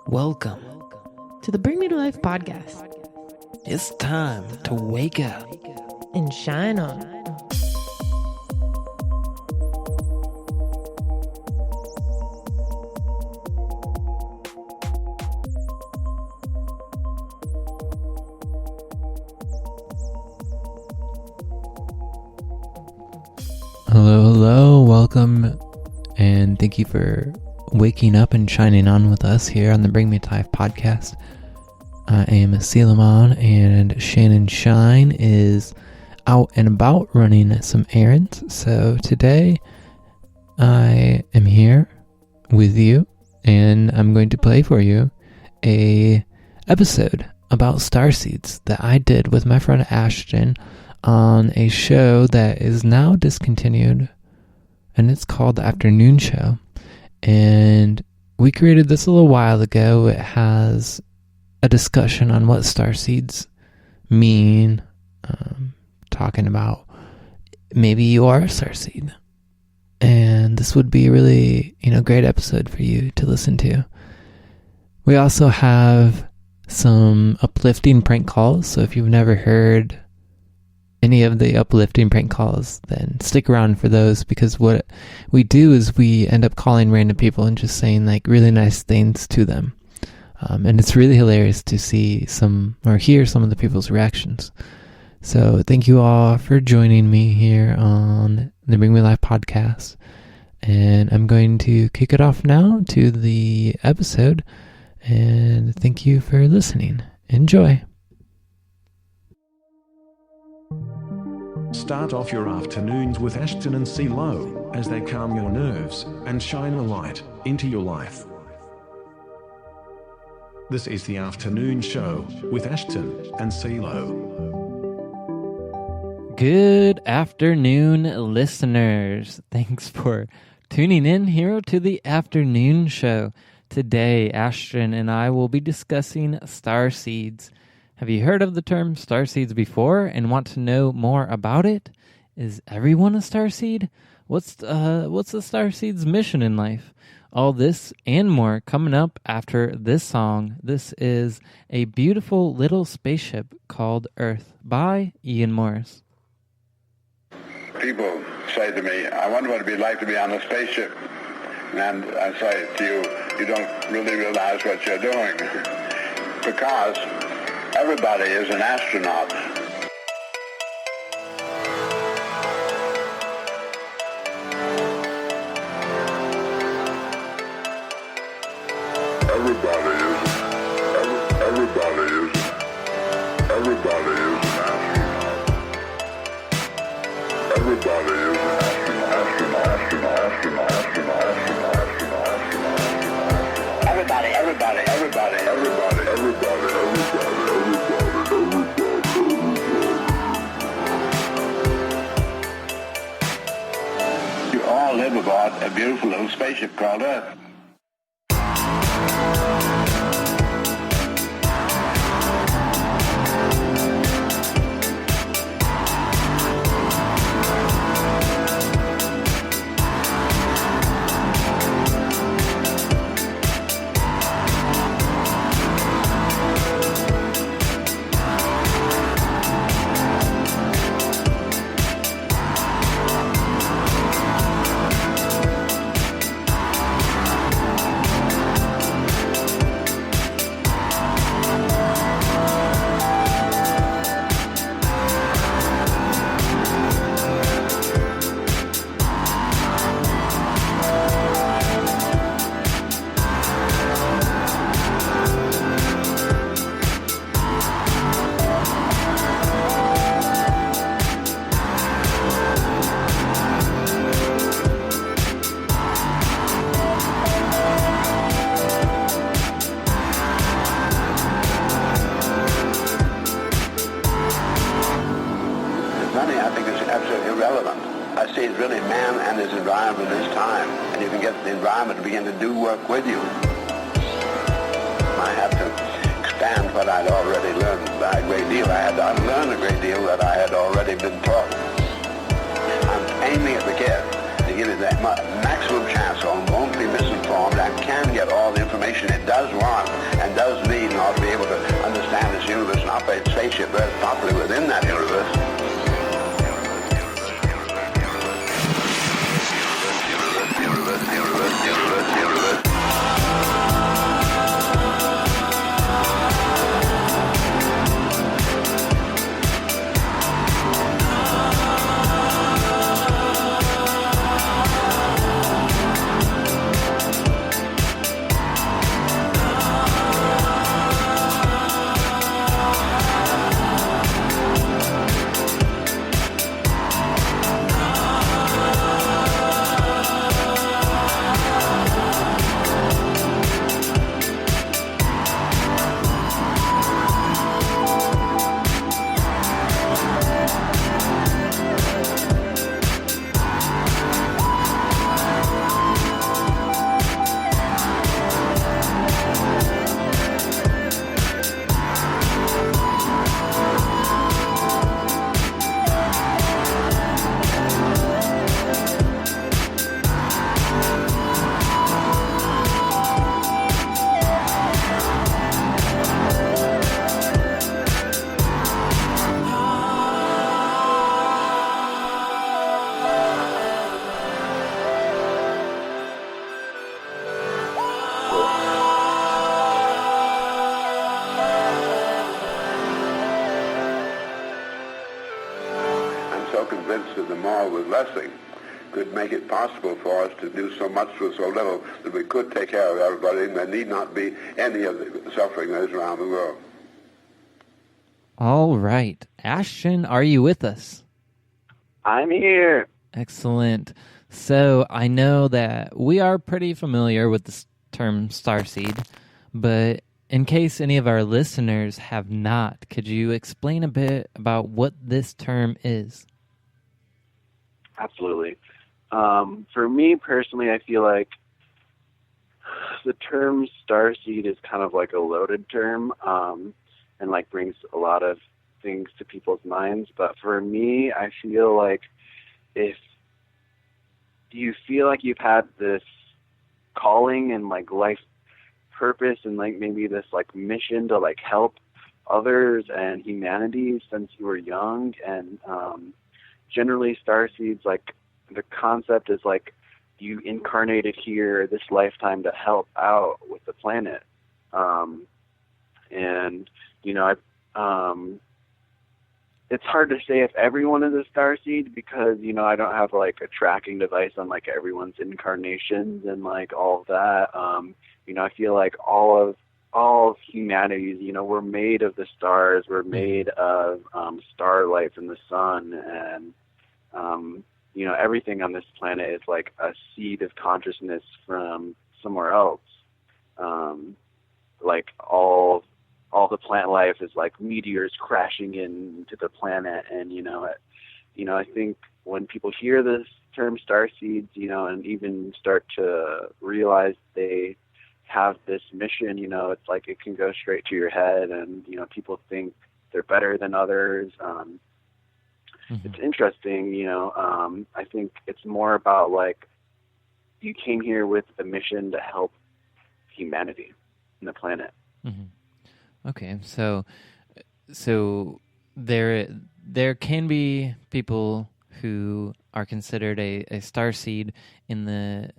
Welcome to the Bring Me to Life podcast. It's time to wake up and shine on. Hello, welcome, and thank you for waking up and shining on with us here on the Bring Me to Life podcast. I am Suleiman, and Shannon Shine is out and about running some errands. So today I am here with you, and I'm going to play for you a episode about Starseeds that I did with my friend Ashton on a show that is now discontinued, and it's called The Afternoon Show. And we created this a little while ago. It has a discussion on what Starseeds mean, talking about maybe you are a Starseed. And this would be a really, great episode for you to listen to. We also have some uplifting prank calls. So if you've never heard any of the uplifting prank calls, then stick around for those, because what we do is we end up calling random people and just saying really nice things to them. And it's really hilarious to see hear some of the people's reactions. So thank you all for joining me here on the Bring Me Life podcast. And I'm going to kick it off now to the episode. And thank you for listening. Enjoy. Start off your afternoons with Ashton and Selo as they calm your nerves and shine a light into your life. This is the Afternoon Show with Ashton and Selo. Good afternoon, listeners. Thanks for tuning in here to the Afternoon Show. Today, Ashton and I will be discussing Starseeds. Have you heard of the term Starseeds before and want to know more about it? Is everyone a Starseed? What's the Starseed's mission in life? All this and more coming up after this song. This is A Beautiful Little Spaceship Called Earth by Ian Morris. People say to me, I wonder what it'd be like to be on a spaceship. And I say to you, you don't really realize what you're doing. Because everybody is an astronaut. Everybody is an astronaut. Everybody is an astronaut. Everybody. You all live aboard a beautiful little spaceship called Earth. I see it's really man and his environment at this time, and you can get the environment to begin to do work with you. I have to expand what I'd already learned by a great deal. I had to unlearn a great deal that I had already been taught. I'm aiming at the kid to give it the maximum chance so I won't be misinformed and can get all the information information it does want and does need in order to be able to understand this universe and operate spaceship very properly within that universe. Convinced that the more with lessing could make it possible for us to do so much with so little that we could take care of everybody and there need not be any of the suffering that is around the world. All right. Ashton, are you with us? I'm here. Excellent. So I know that we are pretty familiar with the term Starseed, but in case any of our listeners have not, could you explain a bit about what this term is? Absolutely. For me personally, I feel like the term Starseed is kind of like a loaded term, and like brings a lot of things to people's minds. But for me, I feel like if you feel like you've had this calling and like life purpose and like maybe this like mission to like help others and humanity since you were young, and generally Starseeds, like the concept is like you incarnated here this lifetime to help out with the planet. And, you know, it's hard to say if everyone is a Starseed because, you know, I don't have like a tracking device on like everyone's incarnations and like all of that. You know, I feel like all of humanity, you know, we're made of the stars, we're made of starlight from the sun, and you know, everything on this planet is like a seed of consciousness from somewhere else. Like all the plant life is like meteors crashing into the planet, and you know, I think when people hear this term Starseeds, you know, and even start to realize they have this mission, you know, it's like it can go straight to your head, and you know, people think they're better than others. It's interesting, you know. I think it's more about like you came here with the mission to help humanity and the planet. Okay, so there can be people who are considered a starseed in the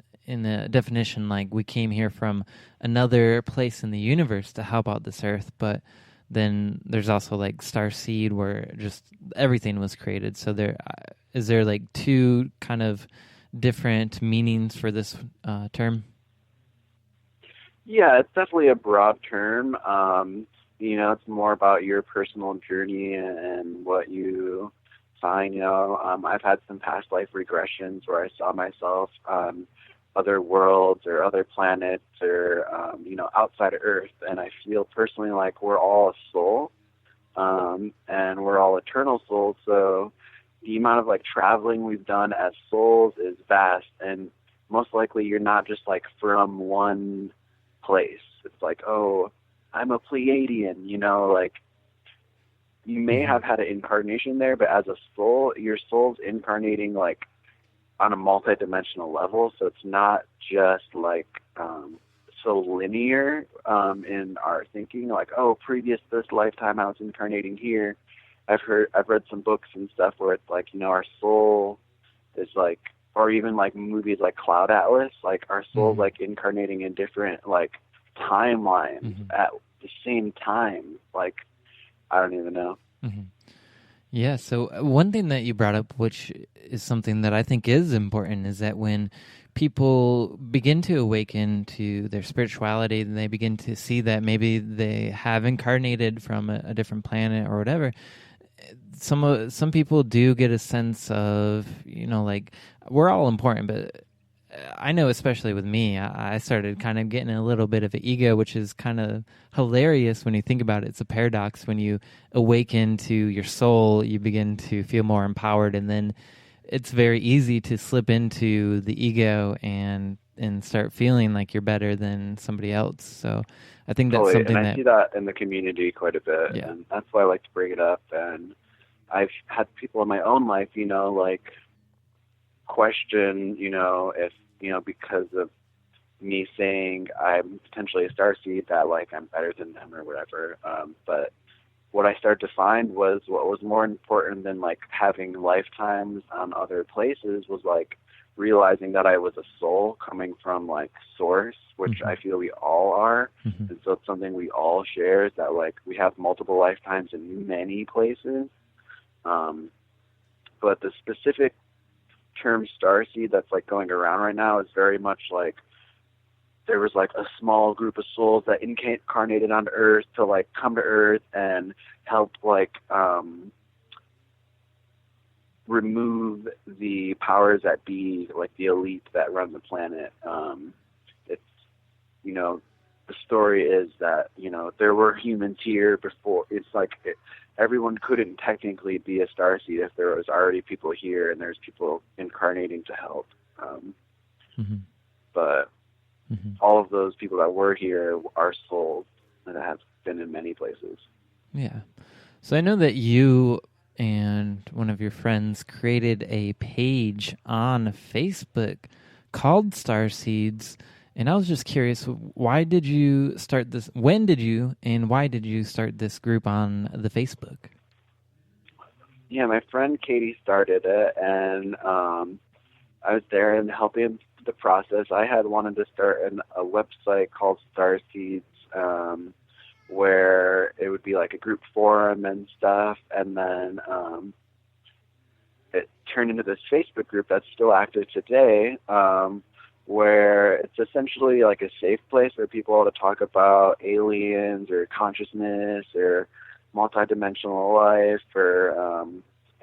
definition, like we came here from another place in the universe to help out this earth, but then there's also like Starseed where just everything was created. So is there like two kind of different meanings for this term? Yeah, it's definitely a broad term. You know, it's more about your personal journey and what you find. You know, I've had some past life regressions where I saw myself other worlds or other planets or, you know, outside of Earth. And I feel personally like we're all a soul, and we're all eternal souls. So the amount of like traveling we've done as souls is vast, and most likely you're not just like from one place. It's like, oh, I'm a Pleiadian, you know, like you may have had an incarnation there, but as a soul, your soul's incarnating like on a multi-dimensional level. So it's not just like so linear in our thinking, like, oh, previous this lifetime I was incarnating here. I've read some books and stuff where it's like, our soul is like, or even like movies like Cloud Atlas, like our soul's like incarnating in different like timelines at the same time. Like, I don't even know. Yeah, so one thing that you brought up, which is something that I think is important, is that when people begin to awaken to their spirituality and they begin to see that maybe they have incarnated from a different planet or whatever, some people do get a sense of, like, we're all important, but I know especially with me, I started kind of getting a little bit of an ego, which is kind of hilarious when you think about it. It's a paradox. When you awaken to your soul, you begin to feel more empowered, and then it's very easy to slip into the ego and start feeling like you're better than somebody else. So I think that's something and I see that in the community quite a bit, and that's why I like to bring it up. And I've had people in my own life, like question, if, because of me saying I'm potentially a starseed, that like I'm better than them or whatever. But what I started to find was what was more important than like having lifetimes on other places was like realizing that I was a soul coming from like source, which I feel we all are. And so it's something we all share, is that like we have multiple lifetimes in many places. But the specific term starseed that's like going around right now is very much like there was like a small group of souls that incarnated on Earth to like come to Earth and help like remove the powers that be, like the elite that run the planet. It's, the story is that, there were humans here before. It's like everyone couldn't technically be a starseed if there was already people here and there's people incarnating to help. But all of those people that were here are souls that have been in many places. Yeah. So I know that you and one of your friends created a page on Facebook called Starseeds. And I was just curious, why did you start this? When did you, and why did you start this group on the Facebook? Yeah, my friend Katie started it, and I was there and helping the process. I had wanted to start a website called Starseeds, where it would be like a group forum and stuff, and then it turned into this Facebook group that's still active today, where it's essentially like a safe place for people to talk about aliens or consciousness or multidimensional life or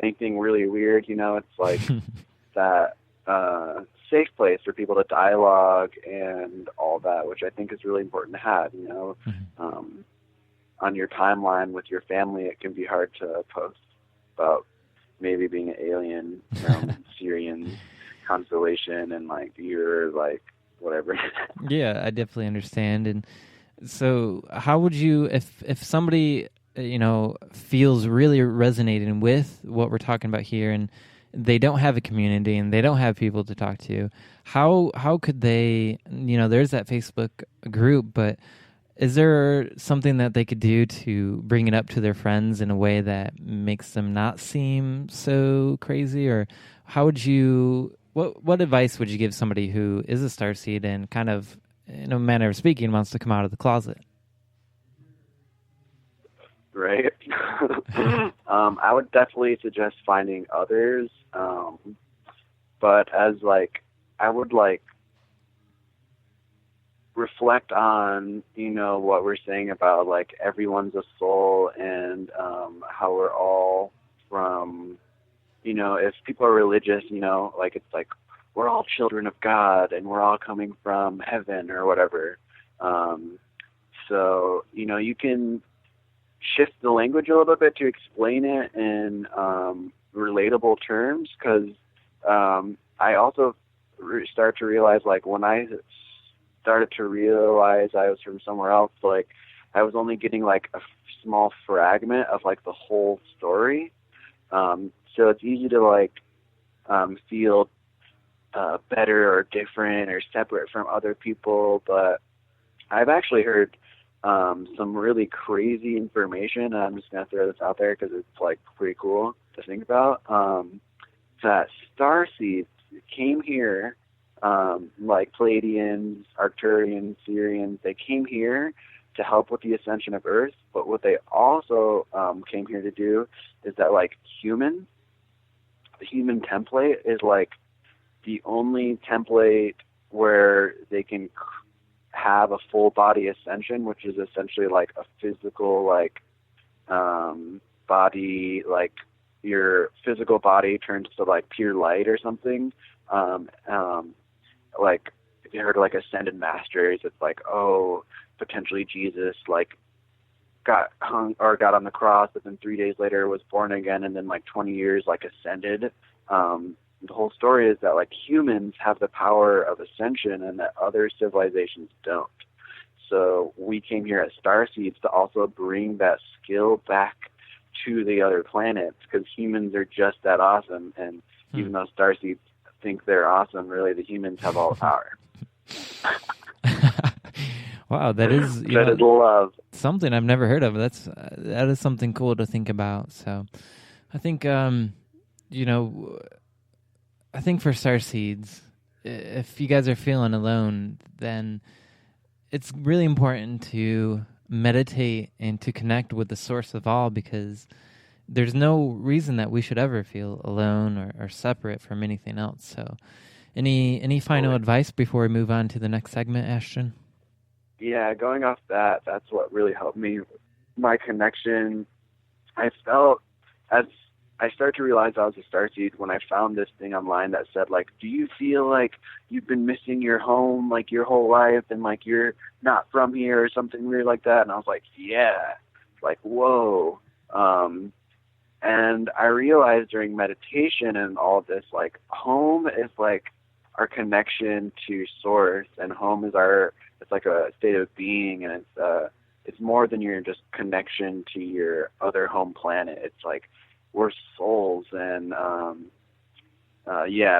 anything really weird. It's like that safe place for people to dialogue and all that, which I think is really important to have. On your timeline with your family, it can be hard to post about maybe being an alien from Syrian constellation and like you're like whatever. Yeah, I definitely understand. And so how would you, if somebody feels really resonating with what we're talking about here and they don't have a community and they don't have people to talk to, how could they, there's that Facebook group, but is there something that they could do to bring it up to their friends in a way that makes them not seem so crazy? Or how would you, what advice would you give somebody who is a starseed and kind of, in a manner of speaking, wants to come out of the closet? Right. I would definitely suggest finding others. But as like, I would like reflect on, what we're saying about like everyone's a soul and how we're all from, if people are religious, like it's like we're all children of God and we're all coming from heaven or whatever. So, you can shift the language a little bit to explain it in relatable terms, because I also start to realize, like, when I started to realize I was from somewhere else, like, I was only getting, like, a small fragment of, like, the whole story. So it's easy to, like, feel better or different or separate from other people, but I've actually heard some really crazy information, and I'm just going to throw this out there because it's like pretty cool to think about, that Starseeds came here, like Pleiadians, Arcturians, Sirians, they came here to help with the ascension of Earth, but what they also came here to do is that, like, the human template is like the only template where they can have a full body ascension, which is essentially like a physical, like, body, like your physical body turns to like pure light or something. Like, if you heard of like ascended masters, it's like, oh, potentially Jesus like got hung or got on the cross, but then 3 days later was born again, and then like 20 years like ascended. The whole story is that, like, humans have the power of ascension and that other civilizations don't. So we came here as Starseeds to also bring that skill back to the other planets, because humans are just that awesome. And even though Starseeds think they're awesome, really the humans have all the power. Wow, that is that is love. Something I've never heard of. That is something cool to think about. So I think I think for Starseeds, if you guys are feeling alone, then it's really important to meditate and to connect with the source of all, because there's no reason that we should ever feel alone or separate from anything else. So any final advice before we move on to the next segment, Ashton? Yeah, going off that's what really helped me. My connection, I felt as I started to realize I was a Starseed when I found this thing online that said, like, do you feel like you've been missing your home, like, your whole life, and, like, you're not from here or something weird like that? And I was like, yeah. Like, whoa. And I realized during meditation and all of this, like, home is, like, our connection to source, and home is it's like a state of being, and it's more than your just connection to your other home planet. It's like, we're souls, and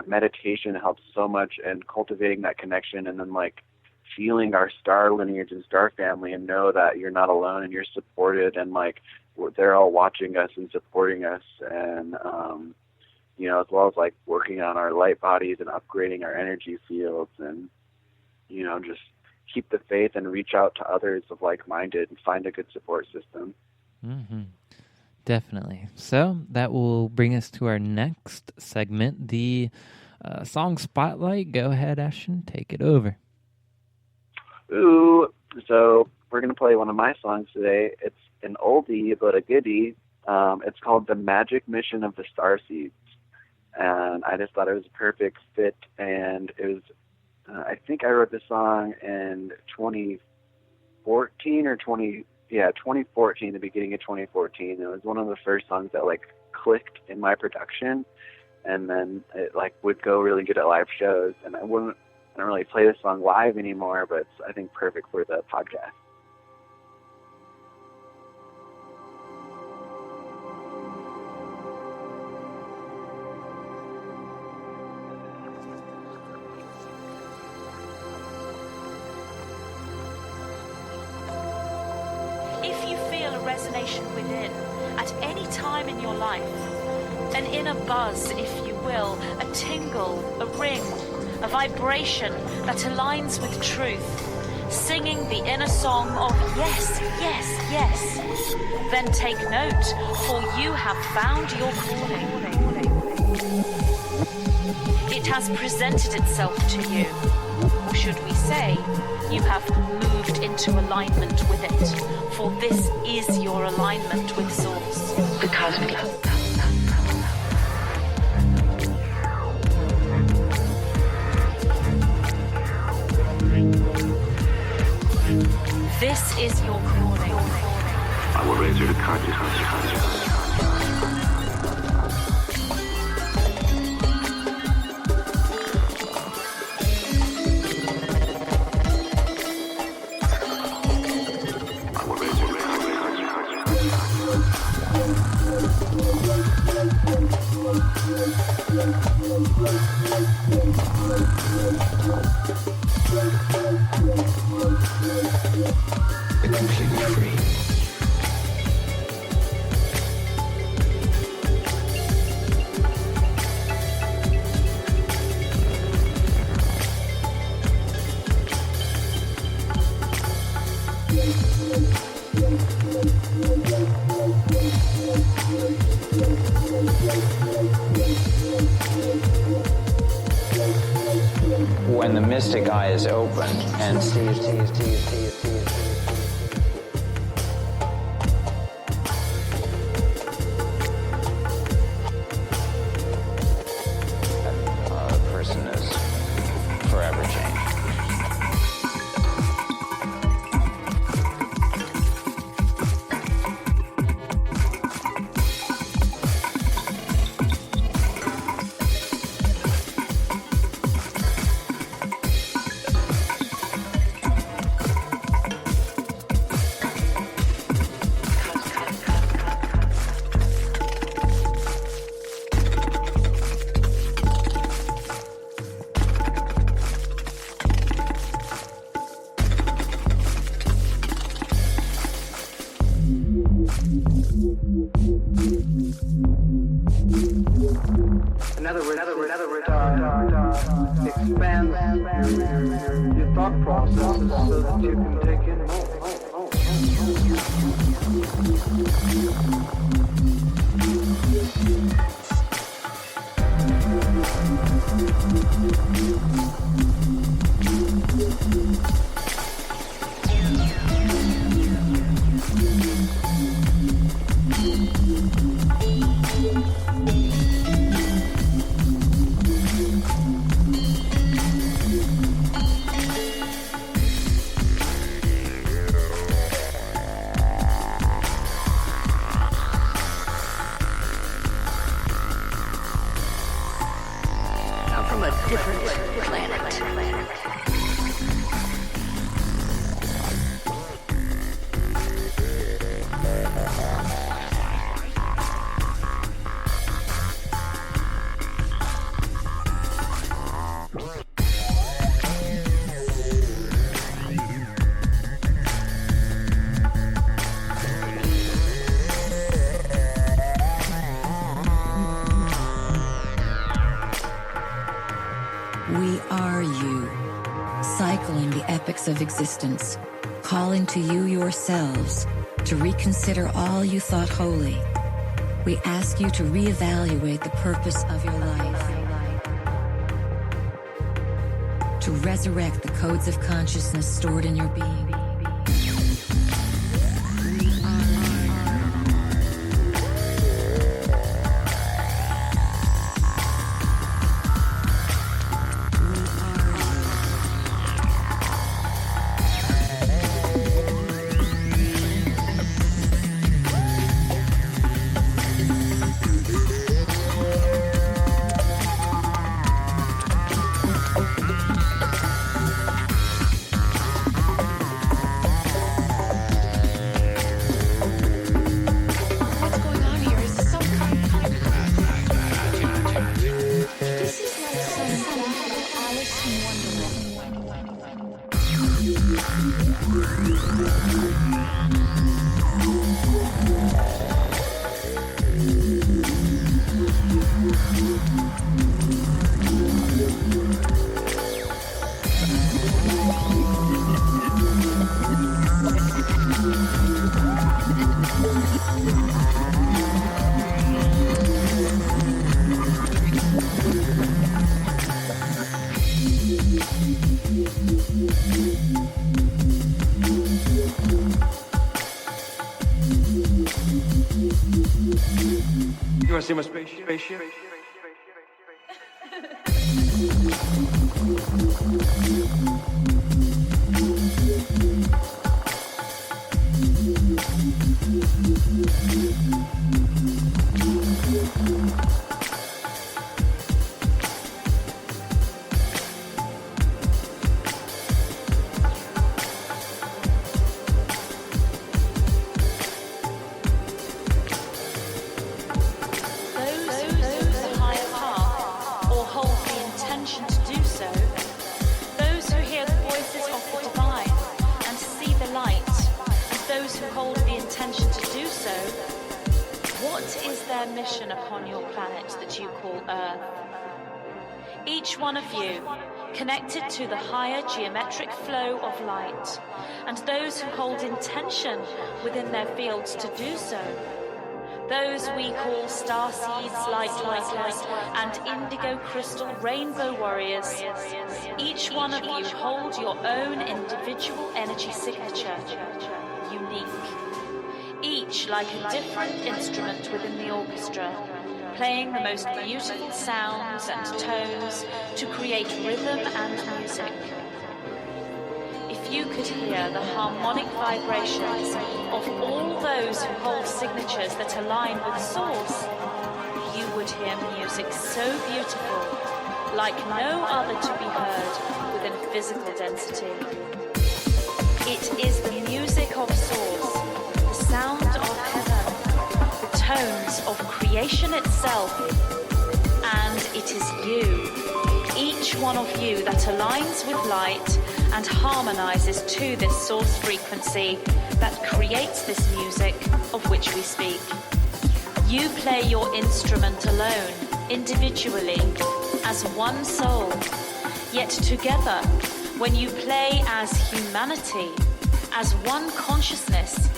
meditation helps so much in cultivating that connection, and then, like, feeling our star lineage and star family, and know that you're not alone and you're supported, and, like, they're all watching us and supporting us, and as well as, like, working on our light bodies and upgrading our energy fields, and just keep the faith and reach out to others of like-minded and find a good support system. Mm-hmm. Definitely. So that will bring us to our next segment, the song Spotlight. Go ahead, Ashton. Take it over. Ooh. So we're going to play one of my songs today. It's an oldie, but a goodie. It's called The Magic Mission of the Starseeds. And I just thought it was a perfect fit. And it was, I think I wrote this song in 2014 or 2014, the beginning of 2014. It was one of the first songs that, like, clicked in my production, and then it, like, would go really good at live shows. And I don't really play this song live anymore, but it's, I think, perfect for the podcast. Resonation within at any time in your life, an inner buzz, if you will, a tingle, a ring, a vibration that aligns with truth, singing the inner song of yes, yes, yes. Then take note, for you have found your calling. It has presented itself to you, or should we say, you have moved into alignment with it, for this is your alignment with Source. The cosmic. This is your calling. I will raise you to consciousness. They're completely free. When the mystic eye is open and sees a person is forever changed. In other words, expand your thought processes so that you can take in From a different planet. We are you, cycling the epochs of existence, calling to you yourselves to reconsider all you thought holy. We ask you to reevaluate the purpose of your life, to resurrect the codes of consciousness stored in your being. You want to see my spaceship? Those who hear intention to do so, what is their mission upon your planet that you call Earth? Each one of you, connected to the higher geometric flow of light, and those who hold intention within their fields to do so, those we call Starseeds, light, and indigo crystal rainbow warriors, each one of you hold your own individual energy signature, unique. Each like a different instrument within the orchestra, playing the most beautiful sounds and tones to create rhythm and music. If you could hear the harmonic vibrations of all those who hold signatures that align with Source, you would hear music so beautiful, like no other to be heard within physical density. It is the music of Source, the sound of heaven, the tones of creation itself, and it is you, each one of you, that aligns with light and harmonizes to this source frequency that creates this music of which we speak. You play your instrument alone, individually, as one soul, yet together, when you play as humanity, as one consciousness,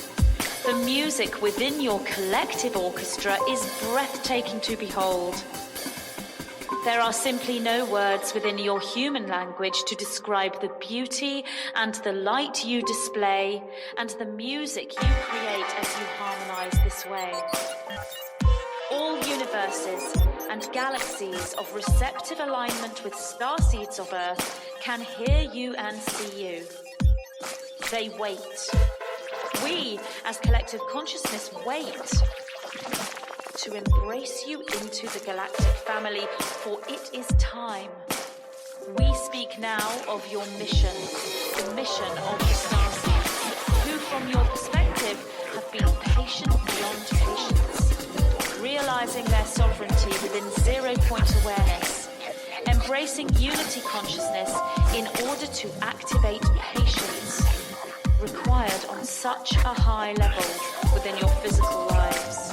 the music within your collective orchestra is breathtaking to behold. There are simply no words within your human language to describe the beauty and the light you display and the music you create as you harmonize this way. All universes and galaxies of receptive alignment with starseeds of Earth can hear you and see you. They wait. We, as collective consciousness, wait to embrace you into the galactic family, for it is time. We speak now of your mission, the mission of the Starseeds, who from your perspective have been patient beyond patience, realizing their sovereignty within 0-point awareness, embracing unity consciousness in order to activate patience, required on such a high level within your physical lives.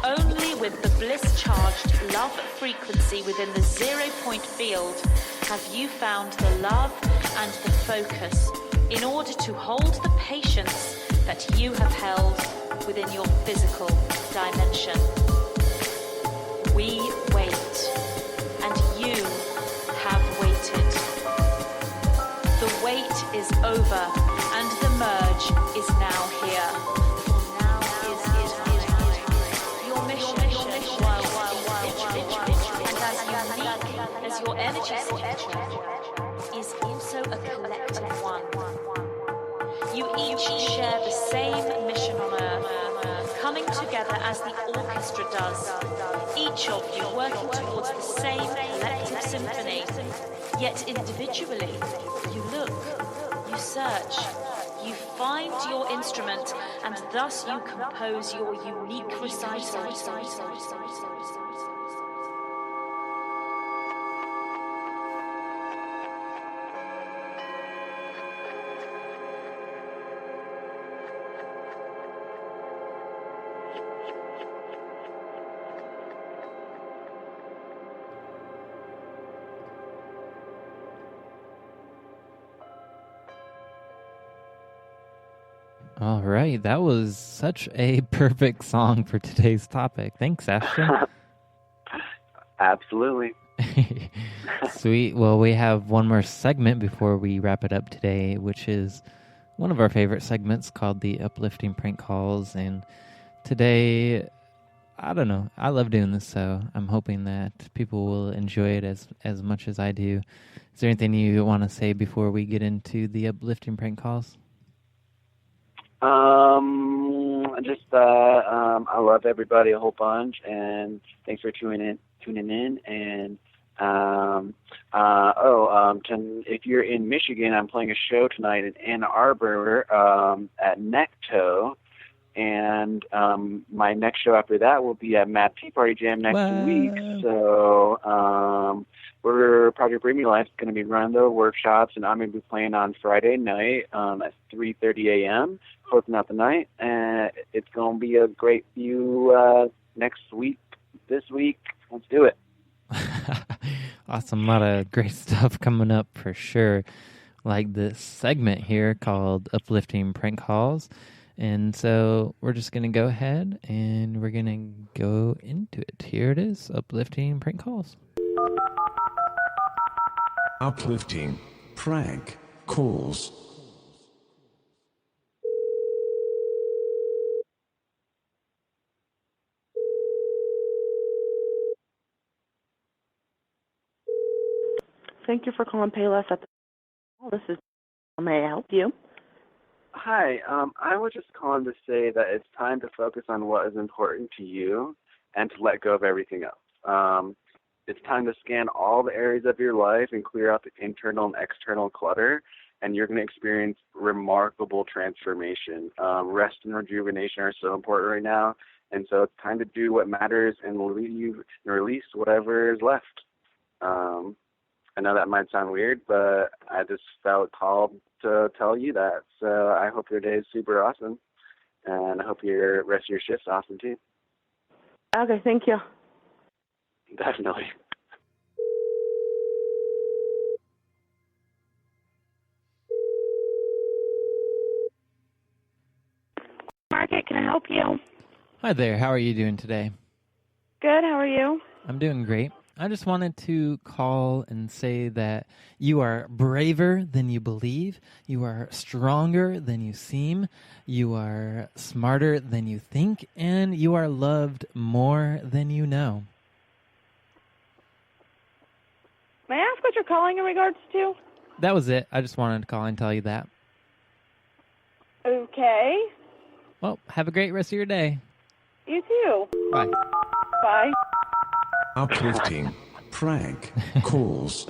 Only with the bliss-charged love frequency within the 0-point field have you found the love and the focus in order to hold the patience that you have held within your physical dimension. We wait, and you have waited. The wait is over, and the merge is now here. As your energy signature is also a collective one. You each share the same mission on Earth, coming together as the orchestra does, each of you working towards the same collective symphony. Yet individually, you look, you search, you find your instrument, and thus you compose your unique recital. All right, that was such a perfect song for today's topic. Thanks, Ashton. Absolutely. Sweet. Well, we have one more segment before we wrap it up today, which is one of our favorite segments called the Uplifting Prank Calls. And today, I don't know, I love doing this, so I'm hoping that people will enjoy it as much as I do. Is there anything you want to say before we get into the Uplifting Prank Calls? I love everybody a whole bunch, and thanks for tuning in. And if you're in Michigan, I'm playing a show tonight in Ann Arbor at Necto, and my next show after that will be at Mad Tea Party Jam next week. So we're Project Bring Me Life is going to be running the workshops, and I'm going to be playing on Friday night at 3:30 a.m., closing out the night. And it's going to be a great view next week, this week. Let's do it. Awesome. A lot of great stuff coming up for sure. Like this segment here called Uplifting Prank Calls. And so we're just going to go ahead and we're going to go into it. Here it is, Uplifting Prank Calls. Uplifting Prank Calls. Thank you for calling Payless at the... This is... May I help you? Hi, I was just calling to say that it's time to focus on what is important to you and to let go of everything else. It's time to scan all the areas of your life and clear out the internal and external clutter, and you're going to experience remarkable transformation. Rest and rejuvenation are so important right now, and so it's time to do what matters and release whatever is left. I know that might sound weird, but I just felt called to tell you that. So I hope your day is super awesome, and I hope your rest of your shift's awesome too. Okay, thank you. Definitely. Market, can I help you? Hi there. How are you doing today? Good, how are you? I'm doing great. I just wanted to call and say that you are braver than you believe. You are stronger than you seem. You are smarter than you think. And you are loved more than you know. May I ask what you're calling in regards to? That was it. I just wanted to call and tell you that. Okay. Well, have a great rest of your day. You too. Bye. Bye. Uplifting Prank Calls.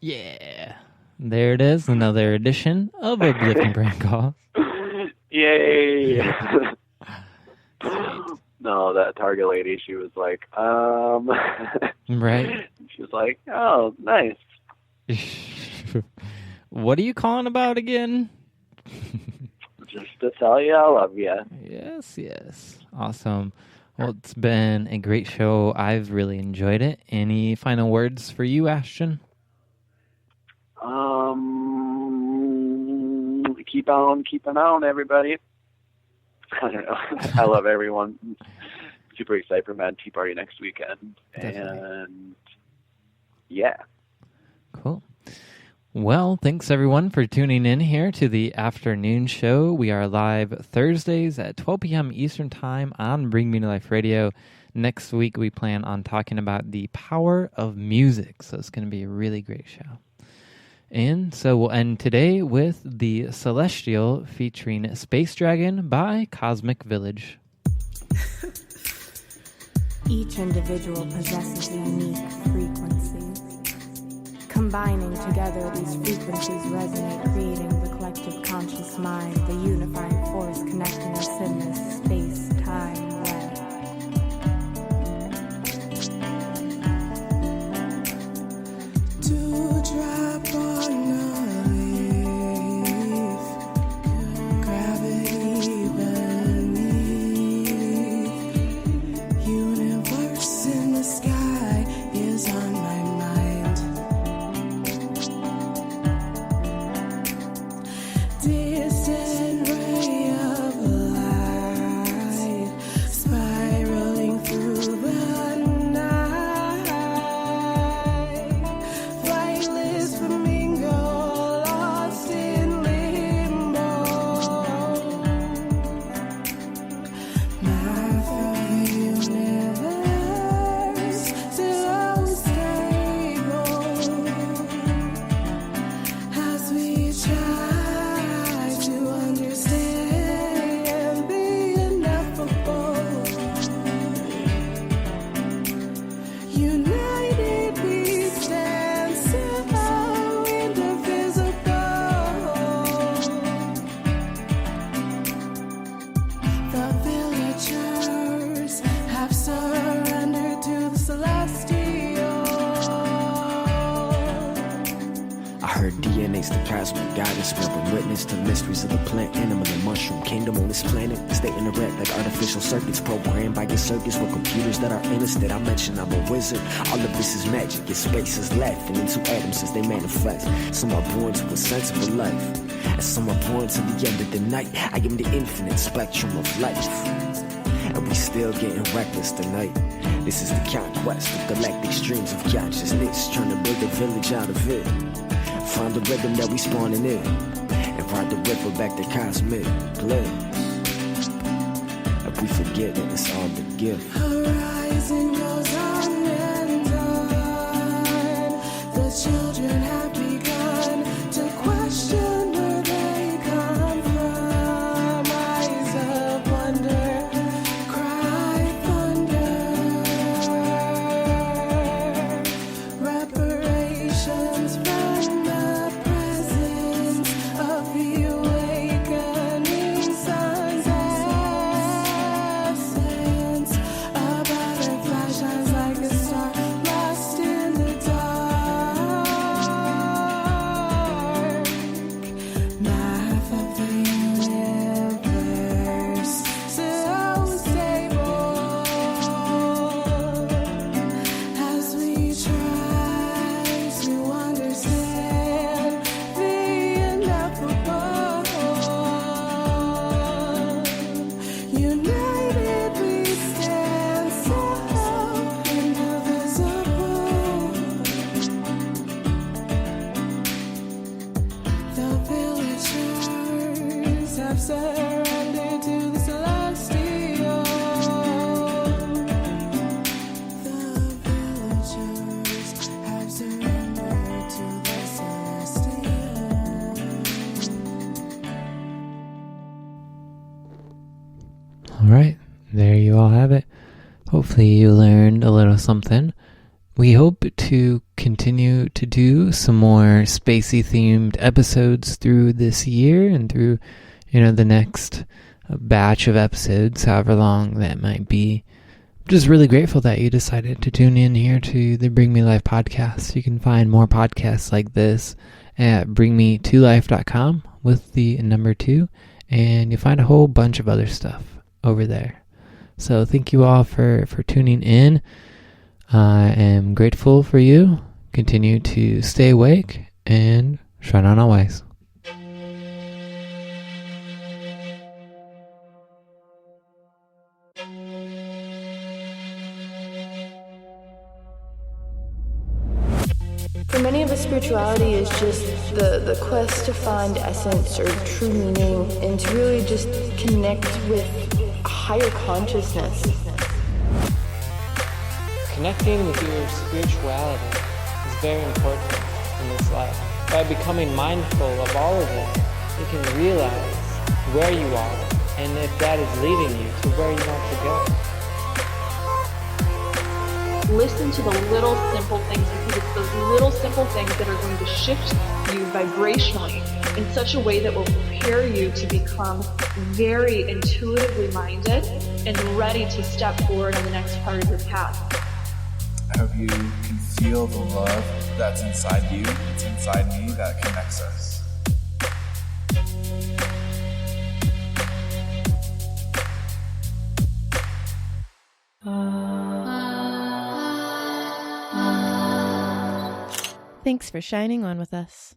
Yeah. There it is. Another edition of Uplifting Prank Calls. Yay! No, that Target lady, she was like, Right. She was like, oh, nice. What are you calling about again? Just to tell you I love you. Yes, yes. Awesome. Well, it's been a great show. I've really enjoyed it. Any final words for you, Ashton? Keep on keeping on, everybody. I don't know. I love everyone. Super excited for Mad Tea Party next weekend. Definitely. And yeah. Cool. Well, thanks everyone for tuning in here to the afternoon show. We are live Thursdays at 12 p.m. Eastern Time on Bring Me to Life Radio. Next week, we plan on talking about the power of music. So it's going to be a really great show. And so we'll end today with The Celestial featuring Space Dragon by Cosmic Village. Each individual possesses unique frequencies. Combining together, these frequencies resonate, creating the collective conscious mind, the unifying force connecting us in this space-time web. Drop on a leaf, gravity beneath, universe in the sky is on my mind. Distant ray of light, spiraling through the night. Flightless flamingo, lost in limbo. Math of the universe, so stable as we try to to the mysteries of the plant, animal, and mushroom kingdom on this planet. Stay interact like artificial circuits programmed by your circuits with computers that are in us. Did I mention I'm a wizard? All of this is magic. Your space is laughing into atoms as they manifest. Some are born to a sense of life, and some are born to the end of the night. I am the infinite spectrum of life, and we still getting reckless tonight. This is the conquest of galactic streams of consciousness, trying to build a village out of it. Find the rhythm that we spawning in, and ride the river back to cosmic bliss. And we forget that it's all the gift. Horizon goes on and on. The children have begun to question where they come from. Eyes of wonder, cry thunder. Reparations from the presence of the awakening sun's essence. A butterfly shines like a star, lost in the dark. Math of the universe, so stable as we try to understand the ineffable. United we stand, so indivisible. The villagers have surrendered to the celestial. The villagers have surrendered to the celestial. All right, there you all have it. Hopefully you learned a little something. We hope to continue to do some more spacey themed episodes through this year and through, the next batch of episodes, however long that might be. I'm just really grateful that you decided to tune in here to the Bring Me Life podcast. You can find more podcasts like this at bringme2life.com with the number 2, and you'll find a whole bunch of other stuff over there. So thank you all for tuning in. I am grateful for you. Continue to stay awake and shine on always. For many of us, spirituality is just the quest to find essence or true meaning and to really just connect with a higher consciousness. Connecting with your spirituality is very important in this life. By becoming mindful of all of it, you can realize where you are and if that is leading you to where you want to go. Listen to the little simple things, because it's those little simple things that are going to shift you vibrationally in such a way that will prepare you to become very intuitively minded and ready to step forward on the next part of your path. I hope you can feel the love that's inside you, it's inside me, that connects us. Thanks for shining on with us.